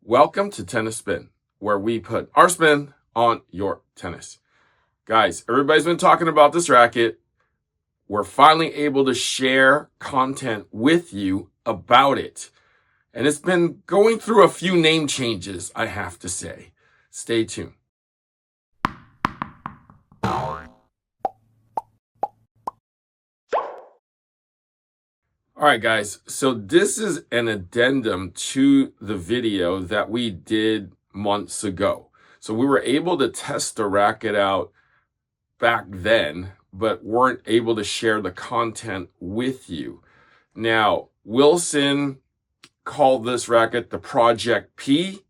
Welcome to Tennis Spin, where we put our spin on your tennis. Guys, everybody's been talking about this racket. We're finally able to share content with you about it. And it's been going through a few name changes, I have to say. Stay tuned. All right, guys, so this is an addendum to the video that we did months ago. So we were able to test the racket out back then, but weren't able to share the content with you. Now, Wilson called this racket the Project P.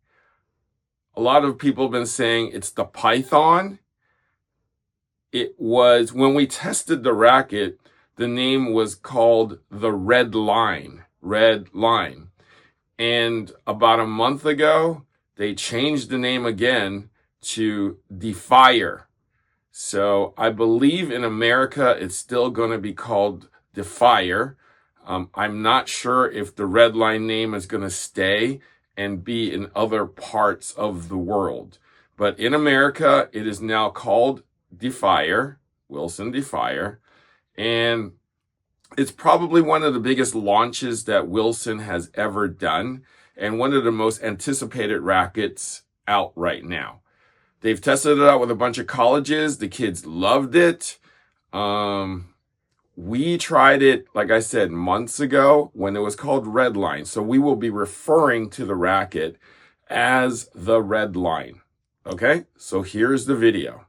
A lot of people have been saying it's the Python. It was, when we tested the racket, the name was called the Redline. And about a month ago, they changed the name again to Defyer. So I believe in America, it's still going to be called Defyer. I'm not sure if the Redline name is going to stay and be in other parts of the world. But in America, it is now called Defyer, Wilson Defyer. And it's probably one of the biggest launches that Wilson has ever done and one of the most anticipated rackets out right now. They've tested it out with a bunch of colleges. The kids loved it. We tried it, like I said, months ago when it was called Redline. So we will be referring to the racket as the Redline. Okay, so here's the video.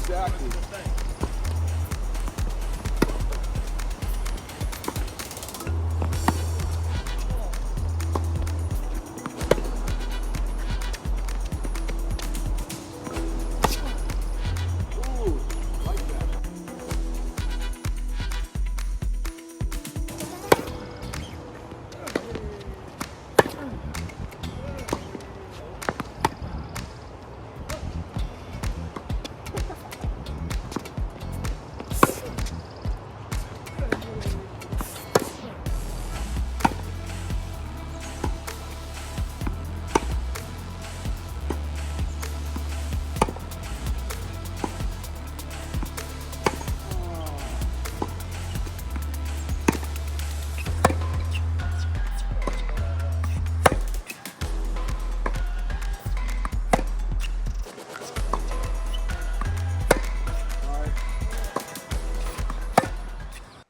Exactly.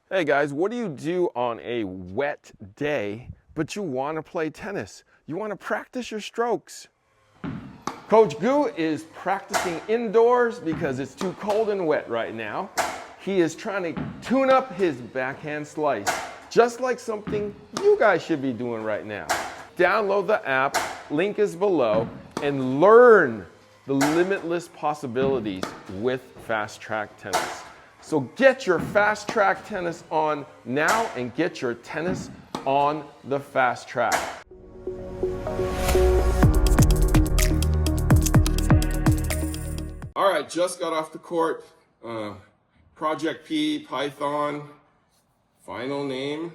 Hey guys, what do you do on a wet day, but you want to play tennis? You want to practice your strokes. Coach Gu is practicing indoors because it's too cold and wet right now. He is trying to tune up his backhand slice, just like something you guys should be doing right now. Download the app, link is below, and learn the limitless possibilities with Fast Track Tennis. So get your Fast Track Tennis on now and get your tennis on the fast track. All right, just got off the court. Project P, Python, final name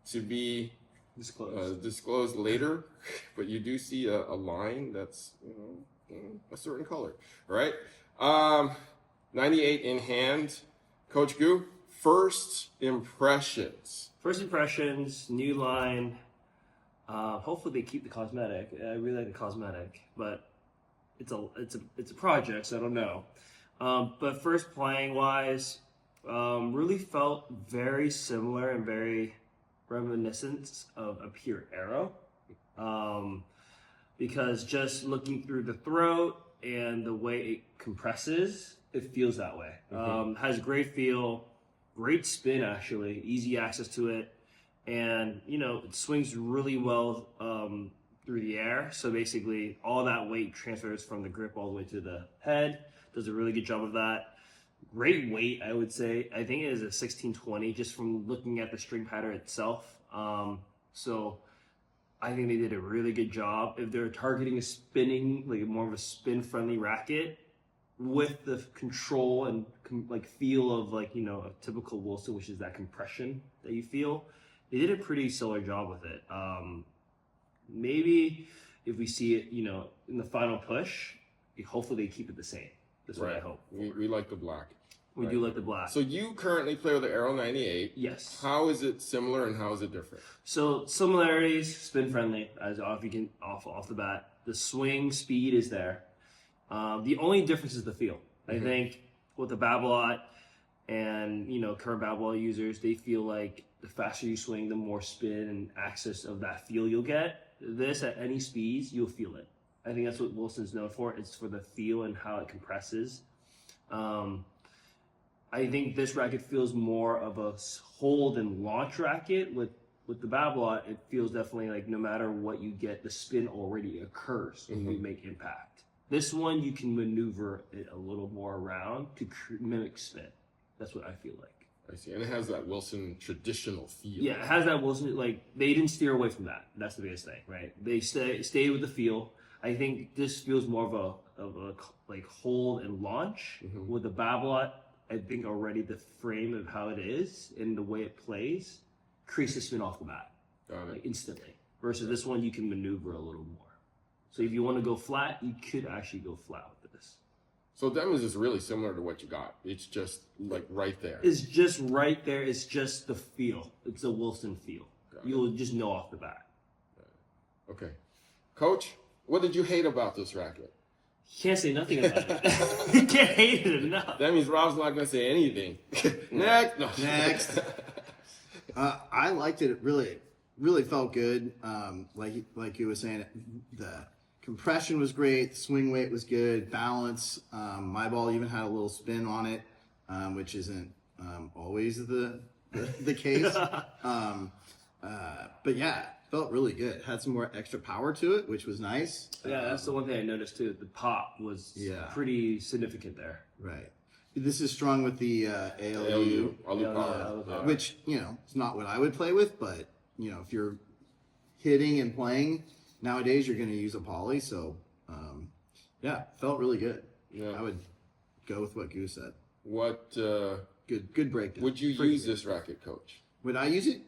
to be disclosed later, but you do see a line that's a certain color, all right? 98 in hand. Coach Gu, first impressions. First impressions, new line. Hopefully they keep the cosmetic. I really like the cosmetic, but it's a project, so I don't know. But first playing wise, really felt very similar and very reminiscent of a pure Aero. Because just looking through the throat and the way it compresses, it feels that way. Has great feel, great spin actually, easy access to it. and it swings really well through the air. So basically, all that weight transfers from the grip all the way to the head. Does a really good job of that. Great weight, I would say. I think it is a 1620 just from looking at the string pattern itself. So I think they did a really good job. If they're targeting a spinning, like more of a spin-friendly racket with the control and like feel of like, a typical Wilson, which is that compression that you feel, they did a pretty stellar job with it. Maybe if we see it, in the final push, hopefully they keep it the same. That's what I hope. We like the black. We do like the black. So you currently play with the Aero 98. Yes. How is it similar and how is it different? So similarities, spin friendly, as off the bat. The swing speed is there. The only difference is the feel. I think with the Babolat and current Babolat users, they feel like the faster you swing, the more spin and access of that feel you'll get. This at any speeds, you'll feel it. I think that's what Wilson's known for. It's for the feel and how it compresses. I think this racket feels more of a hold and launch racket. With the Babolat, it feels definitely like no matter what you get, the spin already occurs when you make impact. This one, you can maneuver it a little more around to mimic spin. That's what I feel like. I see. And it has that Wilson traditional feel. Yeah, it has that Wilson, like, they didn't steer away from that. That's the biggest thing, right? They stayed with the feel. I think this feels more of a like hold and launch. With the Babolat, I think already the frame of how it is and the way it plays creates the spin off the bat, like instantly. Versus this one, you can maneuver a little more. So if you want to go flat, you could actually go flat with this. So them is just really similar to what you got. It's just like right there. It's just right there. It's just the feel. It's a Wilson feel. You'll just know off the bat. Okay. Coach, what did you hate about this racket? You can't say nothing about it. You can't hate it enough. That means Rob's not going to say anything. Next. No. Next. I liked it. It really felt good. Like you were saying, the compression was great. Swing weight was good. Balance. My ball even had a little spin on it, which isn't always the case. But yeah, felt really good. Had some more extra power to it, which was nice. Yeah, that's the one thing I noticed too. The pop was pretty significant there. Right. This is strong with the ALU, power. which, it's not what I would play with, but, if you're hitting and playing, nowadays you're going to use a poly. So, felt really good. Yeah. I would go with what Goose said. What Good breakdown. would you use this racket, Coach? Would I use it?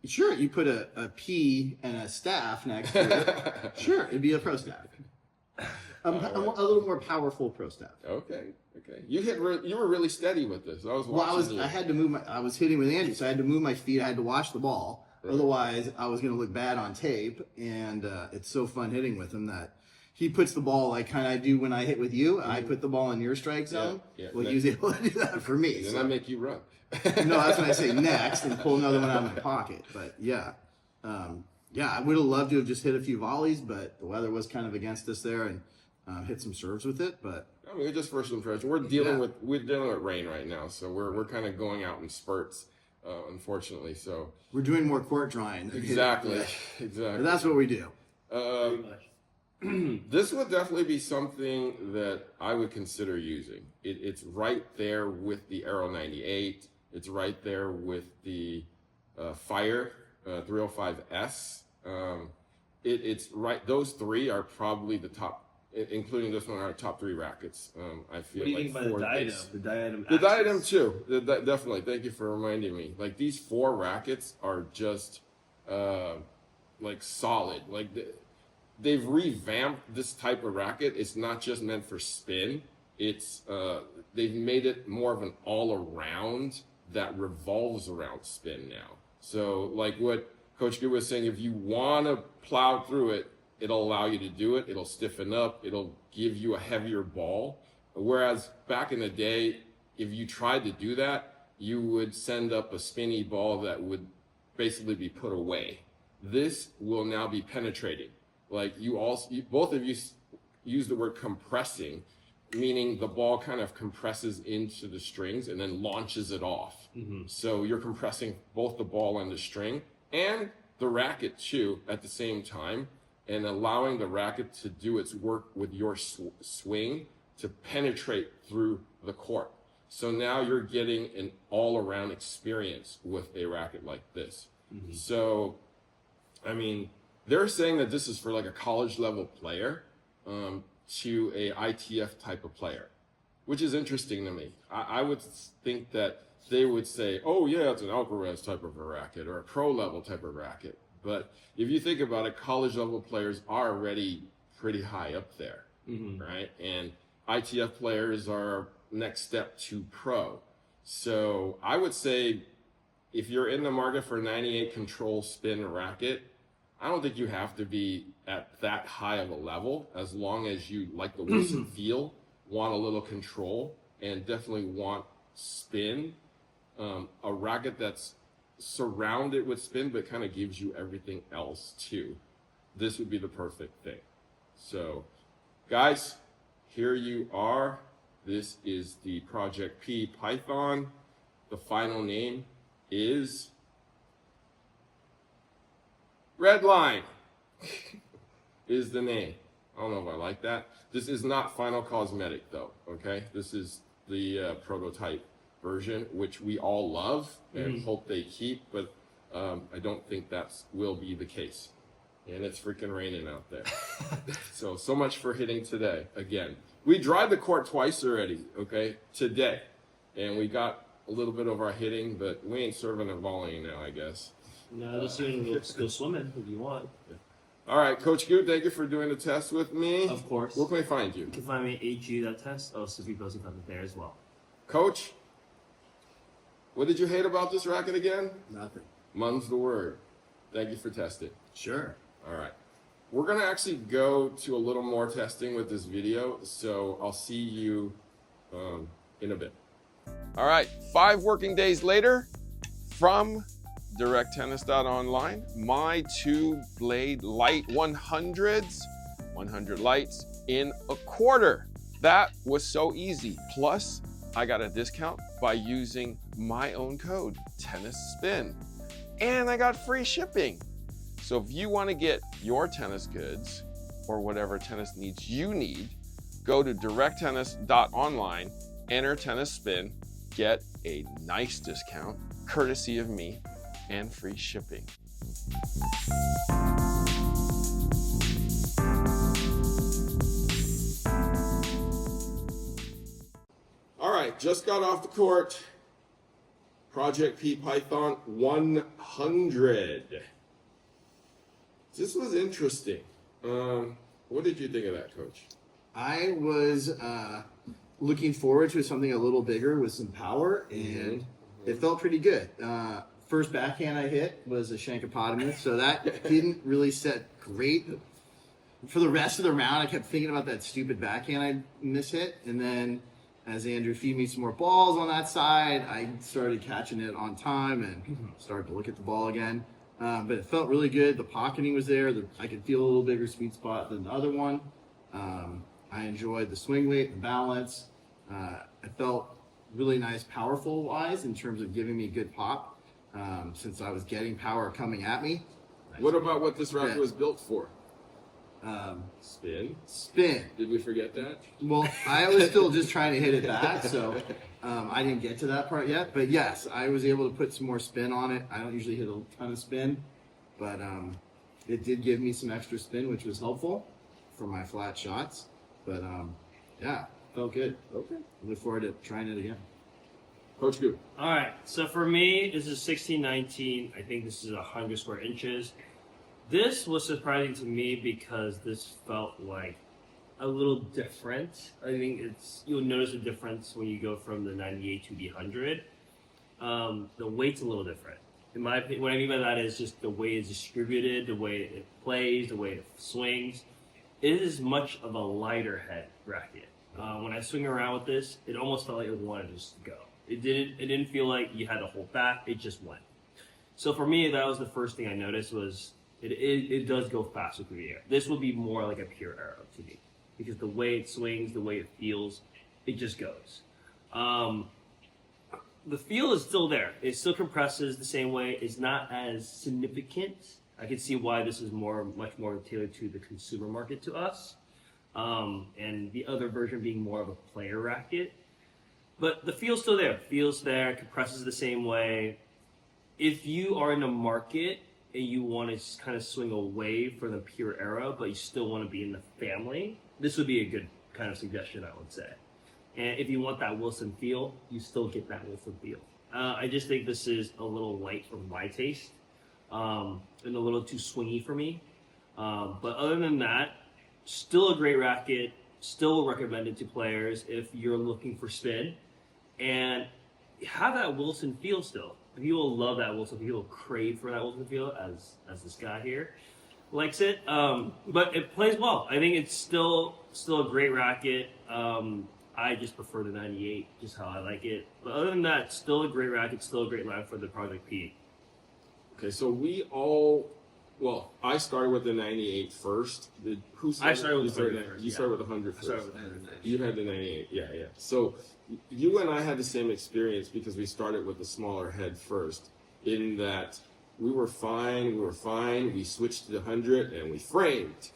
Sure, you put a P and a staff next to it. Sure, it'd be a pro staff. A little more powerful pro staff. Okay. You were really steady with this. I was watching. I had to move I was hitting with Andrew, so I had to move my feet. I had to watch the ball. Right. Otherwise, I was going to look bad on tape. And it's so fun hitting with him that he puts the ball like kind of do when I hit with you. I put the ball in your strike zone. Yeah. Well, he was able to do that for me. Then I make you run. No, that's when I say next and pull another one out of my pocket. But yeah, I would have loved to have just hit a few volleys, but the weather was kind of against us there and hit some serves with it. But I mean, just first impression. We're dealing with rain right now, so we're kind of going out in spurts, unfortunately. So we're doing more court drawing. Exactly. But that's what we do. This would definitely be something that I would consider using. It's right there with the Aero 98. It's right there with the Fire 305S. It's right. Those three are probably the top, including this one, are top three rackets. I feel. What do you like think about the diadem? The diadem too. Definitely. Thank you for reminding me. Like these four rackets are just like solid. Like they've revamped this type of racket. It's not just meant for spin. It's they've made it more of an all around that revolves around spin now. So like what Coach Good was saying, if you want to plow through it, it'll allow you to do it. It'll stiffen up. It'll give you a heavier ball. Whereas back in the day, if you tried to do that, you would send up a spinny ball that would basically be put away. This will now be penetrating. Like both of you use the word compressing, meaning the ball kind of compresses into the strings and then launches it off. So you're compressing both the ball and the string, and the racket too at the same time, and allowing the racket to do its work with your swing to penetrate through the court. So now you're getting an all-around experience with a racket like this. So, I mean, they're saying that this is for like a college level player to a ITF type of player, which is interesting to me. I would think that they would say, oh yeah, it's an Alcaraz type of a racket or a pro level type of racket. But if you think about it, college level players are already pretty high up there, right? And ITF players are next step to pro. So I would say if you're in the market for 98 control spin racket, I don't think you have to be at that high of a level, as long as you like the whistle feel, want a little control, and definitely want spin. A racket that's surrounded with spin but kind of gives you everything else too. This would be the perfect thing. So guys, here you are. This is the Project P Python. The final name is Redline is the name. I don't know if I like that. This is not final cosmetic though, okay? This is the prototype version, which we all love and hope they keep, but I don't think that will be the case. And it's freaking raining out there. So much for hitting today. Again, we dried the court twice already, okay, today. And we got a little bit of our hitting, but we ain't serving and volleying now, I guess. No, just go swimming if you want. All right, Coach Goot, thank you for doing the test with me. Of course. Where can we find you? You can find me at AG.test. I'll also be posting content there as well. Coach, what did you hate about this racket again? Nothing. Mum's the word. Thank you for testing. Sure. All right. We're going to actually go to a little more testing with this video, so I'll see you in a bit. All right, 5 working days later from directtennis.online, my 2-blade light 100s, 100 lights in a quarter. That was so easy. Plus, I got a discount by using my own code, TennisSpin. And I got free shipping. So if you want to get your tennis goods or whatever tennis needs you need, go to directtennis.online, enter TennisSpin, get a nice discount, courtesy of me, and free shipping. All right, just got off the court. Project P Python 100. This was interesting. What did you think of that, Coach? I was looking forward to something a little bigger with some power, and it felt pretty good. First backhand I hit was a Shankopotamus, so that didn't really set great. For the rest of the round, I kept thinking about that stupid backhand I mishit, and then as Andrew feed me some more balls on that side, I started catching it on time and started to look at the ball again. But it felt really good. The pocketing was there. I could feel a little bigger sweet spot than the other one. I enjoyed the swing weight, the balance. I felt really nice powerful wise in terms of giving me good pop since I was getting power coming at me. What about what this racket was built for? Spin. Did we forget that? Well, I was still just trying to hit it back, so I didn't get to that part yet. But yes, I was able to put some more spin on it. I don't usually hit a ton of spin, but it did give me some extra spin, which was helpful for my flat shots. But yeah, felt good. Okay. I look forward to trying it again. Coach Goop. All right, so for me, this is 1619. I think this is 100 square inches. This was surprising to me because this felt like a little different. I think you'll notice a difference when you go from the 98 to the 100. The weight's a little different. In my opinion, what I mean by that is just the way it's distributed, the way it plays, the way it swings. It is much of a lighter head racket. When I swing around with this, it almost felt like it wanted to just go. It didn't feel like you had to hold back. It just went. So for me, that was the first thing I noticed was it does go faster through the air. This would be more like a pure Aero to me because the way it swings, the way it feels, it just goes. the feel is still there. It still compresses the same way. It's not as significant. I can see why this is much more tailored to the consumer market to us, and the other version being more of a player racket. But the feel's still there. Feel's there. Compresses the same way. If you are in the market and you want to kind of swing away from the pure Aero, but you still want to be in the family, this would be a good kind of suggestion, I would say. And if you want that Wilson feel, you still get that Wilson feel. I just think this is a little light for my taste, and a little too swingy for me. But other than that, still a great racket, still recommended to players if you're looking for spin, and have that Wilson feel still. People love that Wilson feel, crave for that Wilson feel, as this guy here likes it. But it plays well. I think it's still a great racket. I just prefer the 98, just how I like it. But other than that, still a great racket, still a great line for the Project P. Okay, so I started with the 98 first. I started with the 100 first. You started with the 100 first. I started with the 100 first. You had the 98, yeah. So you and I had the same experience because we started with the smaller head first, in that we were fine, we switched to the 100, and we framed.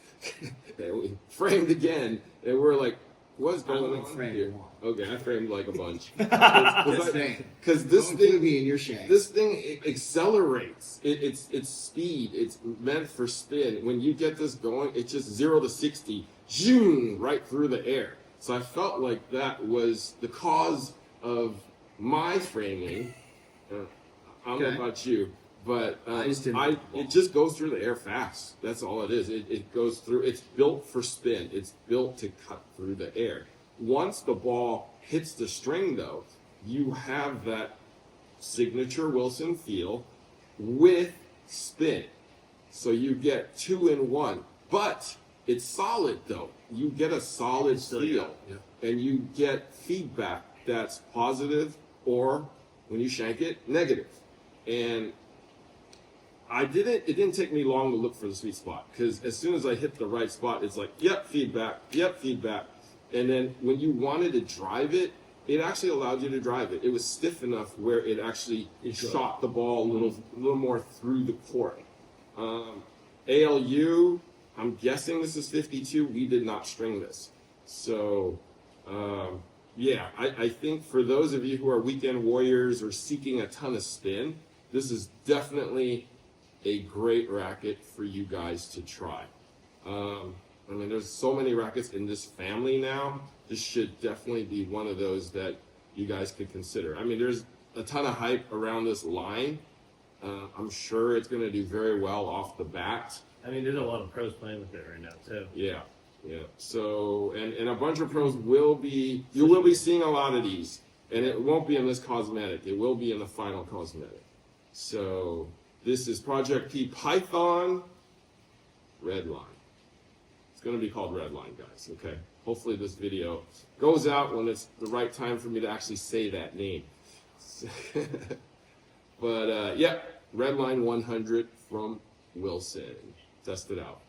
And we framed again, and we're like, what's going on here? Okay, I framed like a bunch. Because this thing, be in your shank. this thing accelerates. It's speed. It's meant for spin. When you get this going, it's just 0 to 60, zoom, right through the air. So I felt like that was the cause of my framing. I don't know about you, but it just goes through the air fast. That's all it is. It goes through. It's built for spin. It's built to cut through the air. Once the ball hits the string, though, you have that signature Wilson feel with spin. So you get 2 in 1. But it's solid, though. You get a solid feel. Yeah. And you get feedback that's positive, or when you shank it, negative. And it didn't take me long to look for the sweet spot, because as soon as I hit the right spot, it's like, yep, feedback. And then when you wanted to drive it, it actually allowed you to drive it. It was stiff enough where it actually shot the ball a little more through the court. ALU, I'm guessing this is 52. We did not string this. So, I think for those of you who are weekend warriors or seeking a ton of spin, this is definitely a great racket for you guys to try. There's so many rackets in this family now. This should definitely be one of those that you guys could consider. There's a ton of hype around this line. I'm sure it's going to do very well off the bat. There's a lot of pros playing with it right now, too. Yeah. So, and a bunch of pros you will be seeing a lot of these, and it won't be in this cosmetic. It will be in the final cosmetic. So, this is Project P Python Redline. It's going to be called Redline, guys, okay? Hopefully this video goes out when it's the right time for me to actually say that name. But, Redline 100 from Wilson. Test it out.